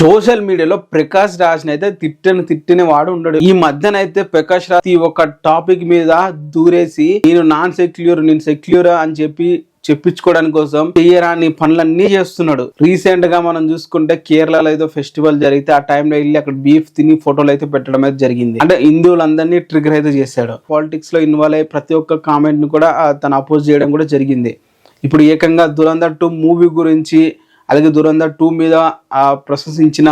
Social మీడియాలో ప్రకాష్ రాజ్ అయితే తిట్టిన వాడు ఉండడు. ఈ మధ్యనైతే ప్రకాష్ రాజ్ ఒక టాపిక్ మీద దూరేసి నేను సెక్యూర్ అని చెప్పించుకోవడానికి కోసం చేయరాని పనులన్నీ చేస్తున్నాడు. రీసెంట్ గా మనం చూసుకుంటే కేరళలో ఏదో ఫెస్టివల్ జరిగితే ఆ టైంలో వెళ్ళి అక్కడ బీఫ్ తిని ఫోటోలు అయితే పెట్టడం అయితే జరిగింది. అంటే హిందువులందరినీ ట్రిగర్ అయితే చేశాడు. పాలిటిక్స్ లో ఇన్వాల్వ్ అయ్యి ప్రతి ఒక్క కామెంట్ ను కూడా తను అపోజ్ చేయడం కూడా జరిగింది. ఇప్పుడు ఏకంగా దురంధర్ 2 మూవీ గురించి అలాగే దురంధర్ 2 మీద ప్రశంసించిన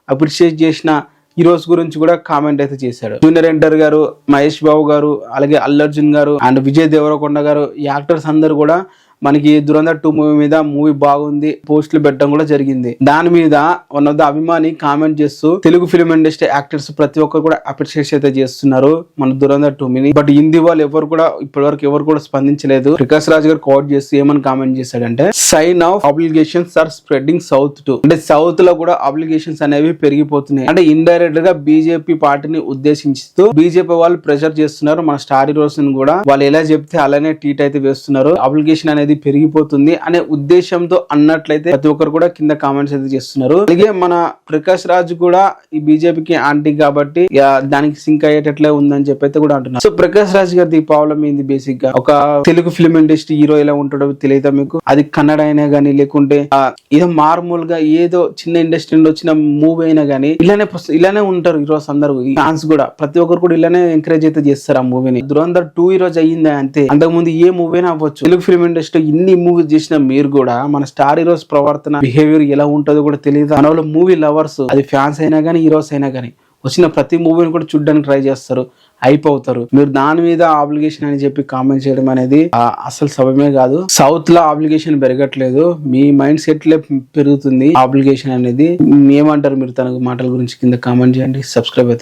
అప్రిషియేట్ చేసిన హీరోస్ గురించి కూడా కామెంట్ అయితే చేశాడు. జూనియర్ ఎన్టీఆర్ గారు, మహేష్ బాబు గారు, అలాగే అల్లు అర్జున్ గారు అండ్ విజయ్ దేవరకొండ గారు, ఈ యాక్టర్స్ అందరు కూడా మనకి దురంధర్ 2 మూవీ మీద మూవీ బాగుంది పోస్టులు పెట్టడం కూడా జరిగింది. దాని మీద వన్ ఆఫ్ ద అభిమాని కామెంట్ చేస్తూ తెలుగు ఫిల్మ్ ఇండస్ట్రీ యాక్టర్స్ ప్రతి ఒక్కరు కూడా అప్రిషియేట్ అయితే చేస్తున్నారు మన దురంధర్ 2 మీద. బట్ హిందీ వాళ్ళు ఎవరు కూడా స్పందించలేదు. ప్రకాష్ రాజ్ గారు కోట్ చేస్తూ ఏమని కామెంట్ చేశాడంటే, sign of obligations are spreading south too, అంటే సౌత్ లో కూడా ఆబ్లిగేషన్స్ అనేవి పెరిగిపోతున్నాయి. అంటే ఇండైరెక్ట్ గా బీజేపీ పార్టీని ఉద్దేశించుతూ బీజేపీ వాళ్ళు ప్రెషర్ చేస్తున్నారు మన స్టార్ హీరోస్ ని కూడా. వాళ్ళు ఎలా చెప్తే అలానే ట్వీట్ అయితే వేస్తున్నారు. ఆబ్లిగేషన్ అనేది పెరిగిపోతుంది అనే ఉద్దేశంతో అన్నట్లయితే ప్రతి ఒక్కరు కూడా కింద కామెంట్స్ అయితే చేస్తున్నారు. అలాగే మన ప్రకాష్ రాజ్ కూడా ఈ బీజేపీకి యాంటీ కాబట్టి దానికి సింక్ అయ్యేటట్లే ఉందని చెప్పి అయితే కూడా అంటున్నారు. సో ప్రకాష్ రాజ్ గారి ప్రాబ్లం ఏంది? బేసిక్ గా ఒక తెలుగు ఫిల్మ్ ఇండస్ట్రీ హీరో ఎలా ఉంటాడో తెలియదా మీకు? అది కన్నడ అయినా గానీ లేకుంటే ఏదో మారుమూలుగా ఏదో చిన్న ఇండస్ట్రీలో వచ్చిన మూవీ అయినా గానీ ఇలానే ఉంటారు హీరోస్ అందరూ. ఫ్యాన్స్ కూడా ప్రతి ఒక్కరు కూడా ఇలానే ఎంకరేజ్ అయితే చేస్తారు ఆ మూవీని. దురంధర్ 2 ఈ రోజు అయ్యింది అంతే. అంతకుముందు ఏ మూవీ అయినా అవ్వచ్చు. తెలుగు ఫిల్మ్ ఇండస్ట్రీ ఇన్ని మూవీస్ చేసిన మీరు కూడా మన స్టార్ హీరోస్ ప్రవర్తన బిహేవియర్ ఎలా ఉంటుందో కూడా తెలియదు. మన వాళ్ళు మూవీ లవర్స్, అది ఫ్యాన్స్ అయినా కానీ హీరోస్ అయినా కానీ వచ్చిన ప్రతి మూవీని కూడా చూడడానికి ట్రై చేస్తారు, హైప్ అవుతారు. మీరు దాని మీద ఆబ్లిగేషన్ అని చెప్పి కామెంట్ చేయడం అనేది అసలు సభమే కాదు. సౌత్ లో ఆబ్లిగేషన్ పెరగట్లేదు, మీ మైండ్ సెట్ లే పెరుగుతుంది ఆబ్లిగేషన్ అనేది. ఏమంటారు మీరు తన మాటల గురించి? కింద కామెంట్ చేయండి, సబ్స్క్రైబ్ అయితే